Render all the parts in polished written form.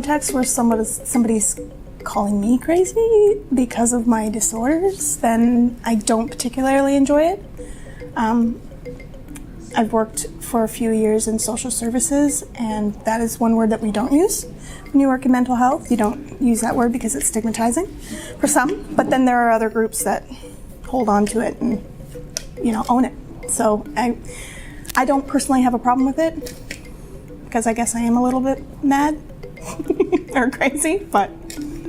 context where somebody's calling me crazy because of my disorders, then I don't particularly enjoy it. I've worked for a few years in social services, and that is one word that we don't use. When you work in mental health, you don't use that word because it's stigmatizing for some, but then there are other groups that hold on to it and, own it. So I don't personally have a problem with it, because I guess I am a little bit mad or crazy, but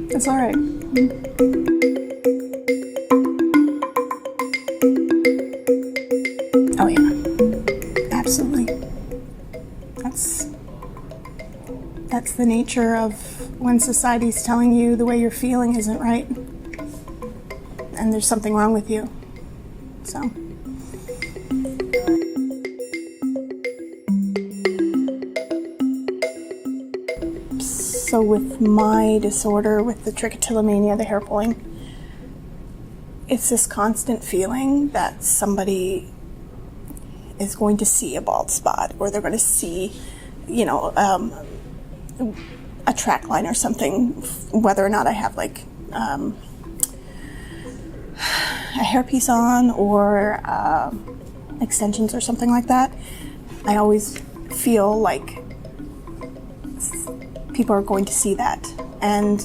it's all right. Oh yeah. Absolutely. That's the nature of when society's telling you the way you're feeling isn't right, and there's something wrong with you. So with my disorder, with the trichotillomania, the hair pulling, it's this constant feeling that somebody is going to see a bald spot, or they're going to see, a track line or something, whether or not I have a hairpiece on or extensions or something like that. I always feel like people are going to see that, and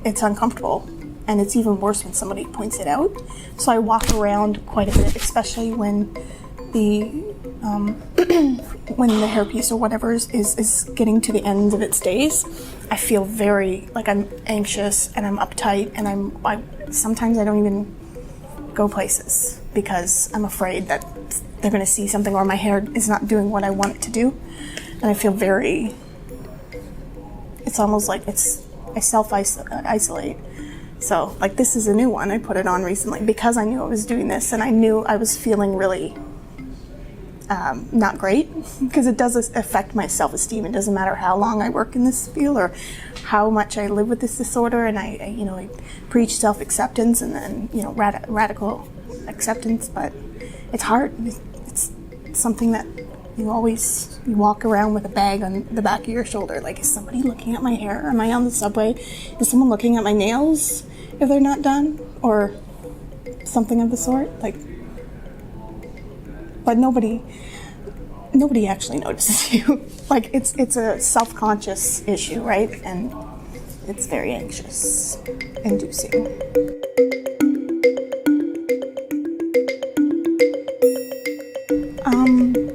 it's uncomfortable, and it's even worse when somebody points it out. So I walk around quite a bit, especially when the hairpiece or whatever is getting to the end of its days. I feel very I'm anxious and I'm uptight, and sometimes I don't even go places because I'm afraid that they're going to see something, or my hair is not doing what I want it to do, and I feel it's almost like I self-isolate. So this is a new one. I put it on recently because I knew I was doing this, and I knew I was feeling really not great, because it does affect my self-esteem. It doesn't matter how long I work in this field or how much I live with this disorder, and I preach self-acceptance and then radical acceptance, but it's hard. It's something that you walk around with a bag on the back of your shoulder. Is somebody looking at my hair? Am I on the subway? Is someone looking at my nails if they're not done, or something of the sort? But nobody actually notices you. It's a self-conscious issue, right? And it's very anxious inducing.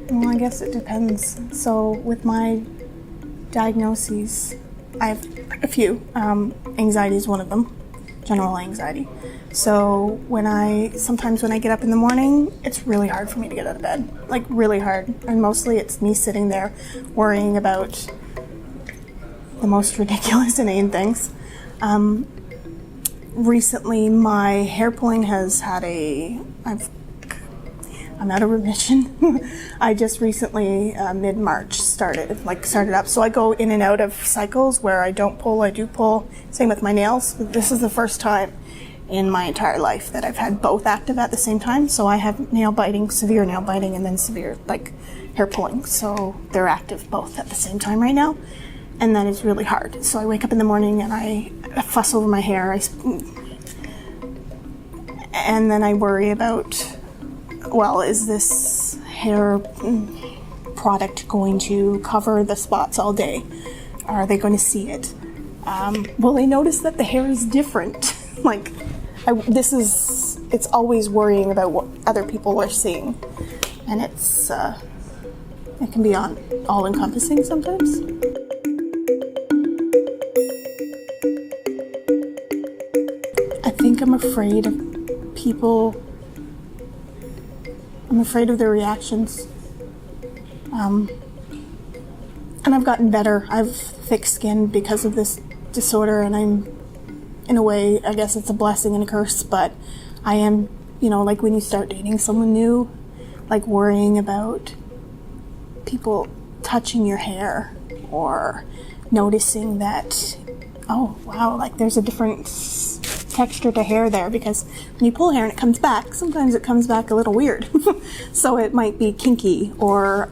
Well, I guess it depends. So with my diagnoses, I have a few. Anxiety is one of them, general anxiety. So sometimes when I get up in the morning, it's really hard for me to get out of bed, really hard. And mostly it's me sitting there worrying about the most ridiculous, inane things. Recently, my hair pulling has had I'm out of remission. I just recently, mid-March, started up. So I go in and out of cycles where I don't pull, I do pull. Same with my nails. This is the first time in my entire life that I've had both active at the same time. So I have severe nail biting, and then severe hair pulling. So they're active both at the same time right now. And that is really hard. So I wake up in the morning and I fuss over my hair. And then I worry about, is this hair product going to cover the spots all day? Are they going to see it? Will they notice that the hair is different? It's always worrying about what other people are seeing. And it can be all-encompassing sometimes. I think I'm afraid of people. I'm afraid of their reactions. And I've gotten better. I've thick skin because of this disorder, and I'm, in a way, I guess it's a blessing and a curse, but I am, when you start dating someone new, worrying about people touching your hair or noticing that, oh, wow, there's a different texture to hair there, because when you pull hair and it comes back, sometimes it comes back a little weird. So it might be kinky or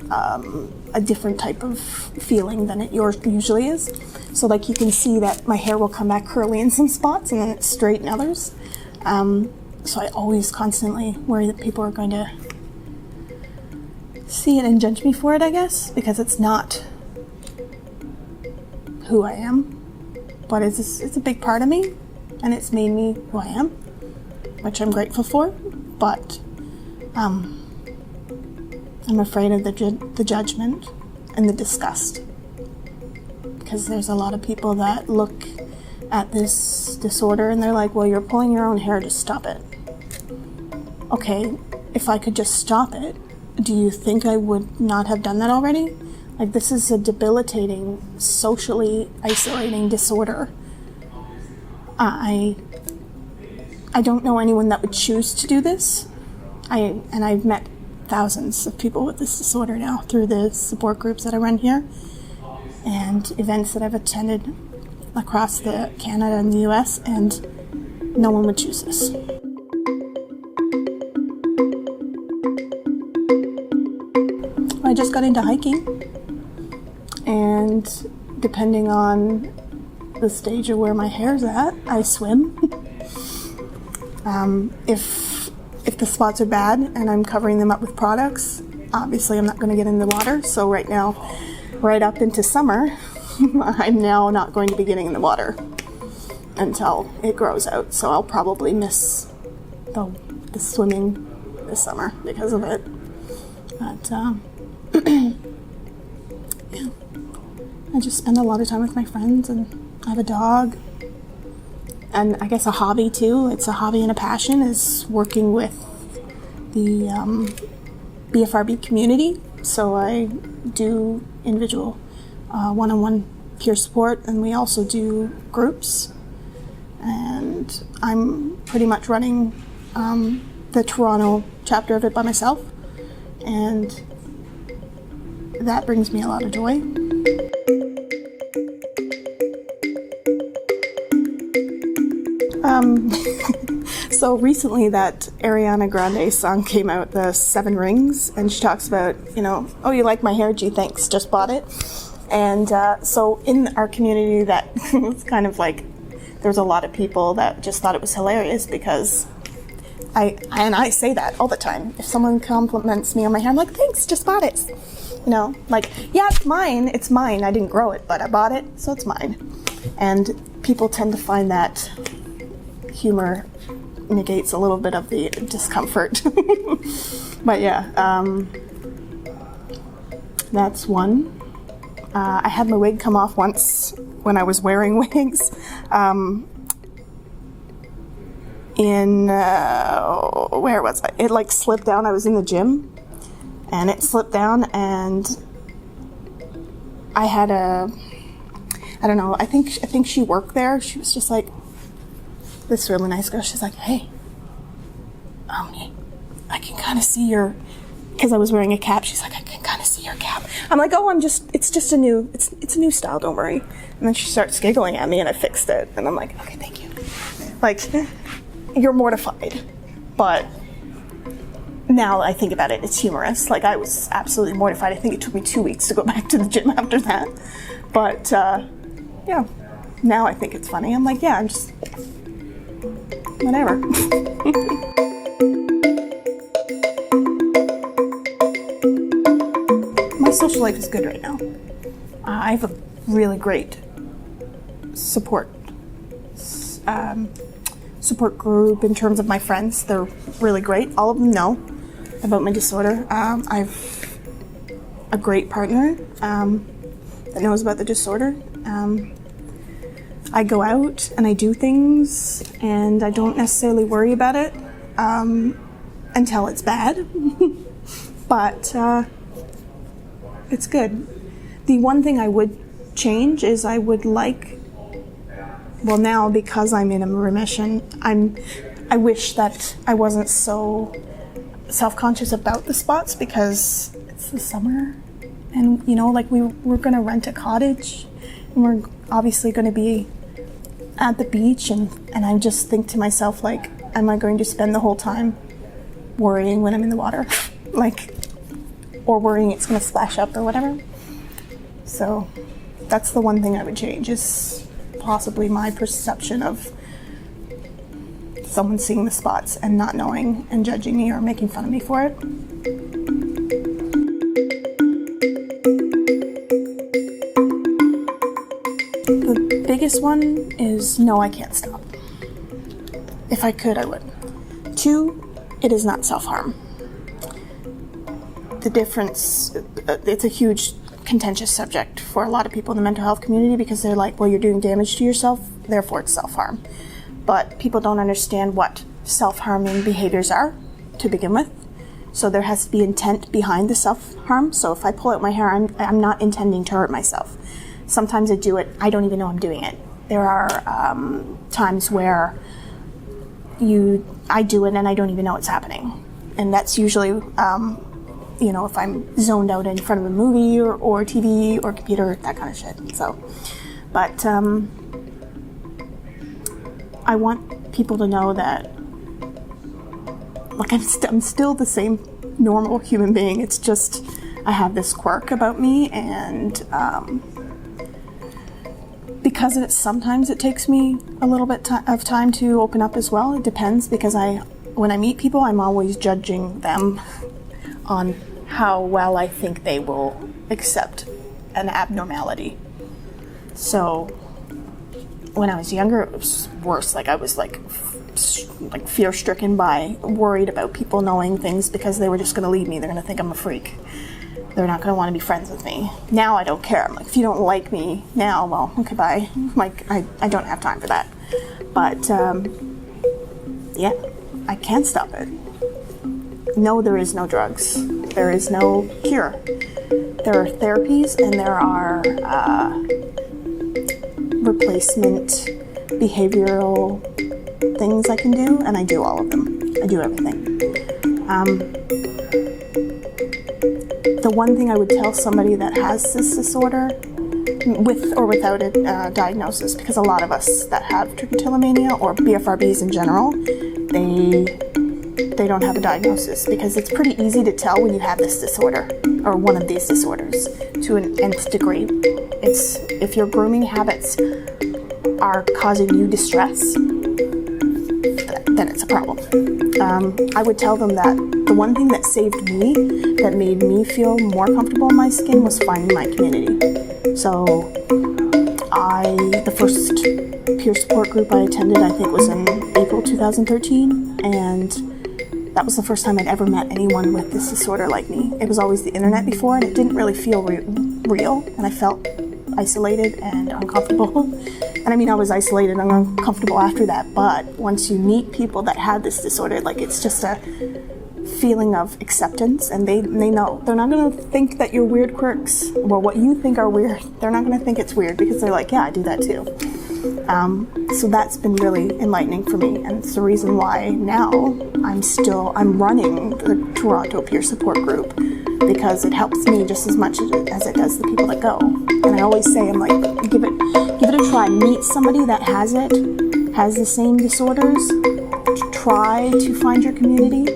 a different type of feeling than it usually is. So like you can see that my hair will come back curly in some spots and then it's straight in others. So I always constantly worry that people are going to see it and judge me for it, I guess, because it's not who I am. But it's a big part of me, and it's made me who I am, which I'm grateful for. But I'm afraid of the judgment and the disgust, because there's a lot of people that look at this disorder and they're like, well, you're pulling your own hair, just stop it. Okay, if I could just stop it, do you think I would not have done that already? Like, this is a debilitating, socially isolating disorder. I don't know anyone that would choose to do this. I've met thousands of people with this disorder now through the support groups that I run here and events that I've attended across Canada and the US, and no one would choose this. I just got into hiking, and depending on the stage of where my hair's at, I swim. If the spots are bad and I'm covering them up with products, obviously I'm not going to get in the water. So right now, right up into summer, I'm now not going to be getting in the water until it grows out. So I'll probably miss the swimming this summer because of it. But yeah, I just spend a lot of time with my friends, and I have a dog. And I guess a hobby too, it's a hobby and a passion, is working with the BFRB community. So I do individual one-on-one peer support, and we also do groups. And I'm pretty much running the Toronto chapter of it by myself. And that brings me a lot of joy. So recently that Ariana Grande song came out, the 7 Rings, and she talks about, oh, you like my hair? Gee, thanks, just bought it. And so in our community, that was kind of like, there's a lot of people that just thought it was hilarious, because I say that all the time. If someone compliments me on my hair, I'm like, thanks, just bought it. Like, yeah, it's mine, I didn't grow it, but I bought it, so it's mine. And people tend to find that humor negates a little bit of the discomfort. But yeah, that's one. I had my wig come off once when I was wearing wigs. Where was I? It like slipped down. I was in the gym and it slipped down, and I had I don't know, I think she worked there. She was just like, this really nice girl. She's like, hey, I can kind of see your, because I was wearing a cap. She's like, I can kind of see your cap. I'm like, oh, it's just a new style, don't worry. And then she starts giggling at me, and I fixed it. And I'm like, okay, thank you. Like, you're mortified. But now I think about it, it's humorous. Like, I was absolutely mortified. I think it took me 2 weeks to go back to the gym after that. But, yeah, now I think it's funny. I'm like, yeah, I'm just, whatever. My social life is good right now. I have a really great support group in terms of my friends. They're really great. All of them know about my disorder. I've a great partner that knows about the disorder. I go out and I do things, and I don't necessarily worry about it until it's bad. But it's good. The one thing I would change is I would like, well, now because I'm in a remission, I wish that I wasn't so self-conscious about the spots, because it's the summer, and like we're gonna rent a cottage, and we're obviously gonna be at the beach, and I just think to myself, like, am I going to spend the whole time worrying when I'm in the water, like, or worrying it's gonna splash up or whatever? So That's the one thing I would change, is possibly my perception of someone seeing the spots and not knowing and judging me or making fun of me for it. The biggest one is no, I can't stop. If I could, I would. 2, it is not self-harm. The difference, it's a huge contentious subject for a lot of people in the mental health community, because they're like, well, you're doing damage to yourself, therefore it's self-harm. But people don't understand what self-harming behaviors are to begin with. So there has to be intent behind the self-harm. So if I pull out my hair, I'm not intending to hurt myself. Sometimes I do it, I don't even know I'm doing it. There are times where I do it and I don't even know it's happening. And that's usually, if I'm zoned out in front of a movie or TV or computer, that kind of shit. So, but I want people to know that, like, I'm still the same normal human being. It's just I have this quirk about me, and because of it, sometimes it takes me a little bit of time to open up as well. It depends, because when I meet people, I'm always judging them on how well I think they will accept an abnormality. So when I was younger, it was worse. Like, I was like fear-stricken by, worried about people knowing things, because they were just going to leave me. They're going to think I'm a freak. They're not going to want to be friends with me. Now I don't care. I'm like, if you don't like me now, well, okay, bye. Like, I don't have time for that. But yeah, I can't stop it. No, there is no drugs. There is no cure. There are therapies, and there are replacement behavioral things I can do, and I do all of them. I do everything. The one thing I would tell somebody that has this disorder, with or without a diagnosis, because a lot of us that have trichotillomania or BFRBs in general, they don't have a diagnosis, because it's pretty easy to tell when you have this disorder or one of these disorders to an nth degree. It's if your grooming habits are causing you distress, then it's a problem. I would tell them that the one thing that saved me, that made me feel more comfortable in my skin, was finding my community. So the first peer support group I attended, I think, was in April 2013, and that was the first time I'd ever met anyone with this disorder like me. It was always the internet before, and it didn't really feel real, and I felt isolated and uncomfortable. And I mean, I was isolated and uncomfortable after that, but once you meet people that have this disorder, like, it's just a feeling of acceptance, and they know. They're not going to think that you're weird quirks, or what you think are weird. They're not going to think it's weird, because they're like, yeah, I do that too. So that's been really enlightening for me, and it's the reason why now I'm running the Toronto peer support group, because it helps me just as much as it does the people that go. And I always say, I'm like, give it a try. Meet somebody that has the same disorders. Try to find your community.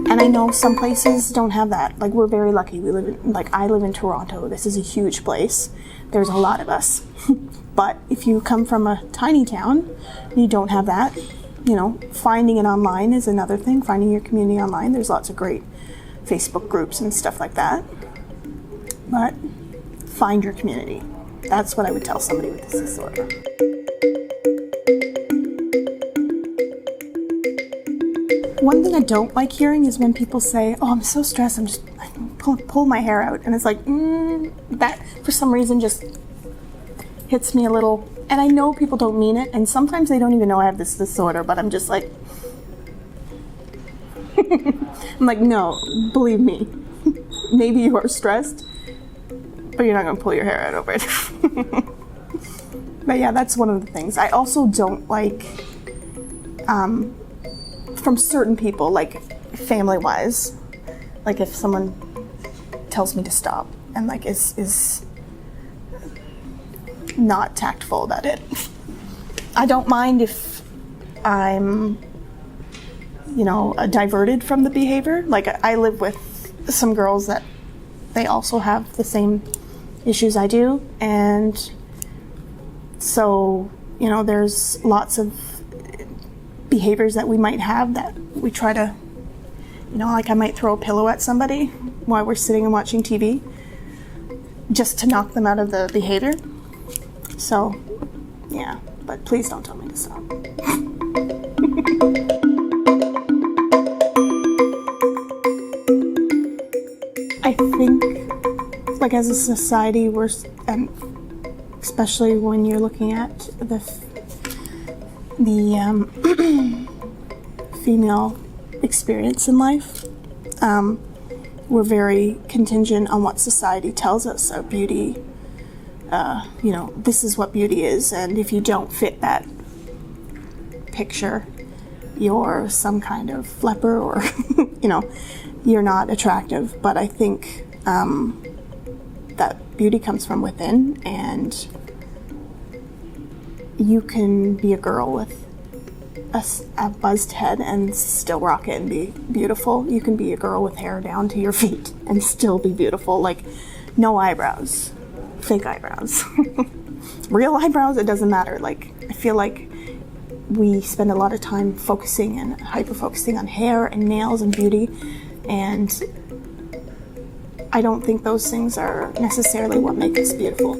And I know some places don't have that. Like, we're very lucky. I live in Toronto. This is a huge place. There's a lot of us. But if you come from a tiny town, you don't have that. Finding it online is another thing. Finding your community online. There's lots of great Facebook groups and stuff like that. But find your community. That's what I would tell somebody with this disorder. One thing I don't like hearing is when people say, oh, I'm so stressed, I pull my hair out. And it's like, that for some reason just hits me a little. And I know people don't mean it, and sometimes they don't even know I have this disorder, but I'm just like, I'm like, no, believe me, maybe you are stressed, but you're not going to pull your hair out over it. But yeah, that's one of the things. I also don't like, from certain people, like family-wise, like if someone tells me to stop and like is not tactful about it. I don't mind if I'm, diverted from the behavior. Like, I live with some girls that they also have the same issues I do. And so, you know, there's lots of behaviors that we might have that we try to, you know, like I might throw a pillow at somebody while we're sitting and watching TV just to knock them out of the behavior. So, yeah, but please don't tell me to stop. I think, like, as a society, we're, especially when you're looking at the female experience in life, we're very contingent on what society tells us of beauty. You know, this is what beauty is, and if you don't fit that picture, you're some kind of leper, or you know, you're not attractive. But I think that beauty comes from within, and you can be a girl with a buzzed head and still rock it and be beautiful. You can be a girl with hair down to your feet and still be beautiful. Like, no eyebrows, fake eyebrows. Real eyebrows, it doesn't matter. Like, I feel like we spend a lot of time focusing and hyper-focusing on hair and nails and beauty, and I don't think those things are necessarily what make us beautiful.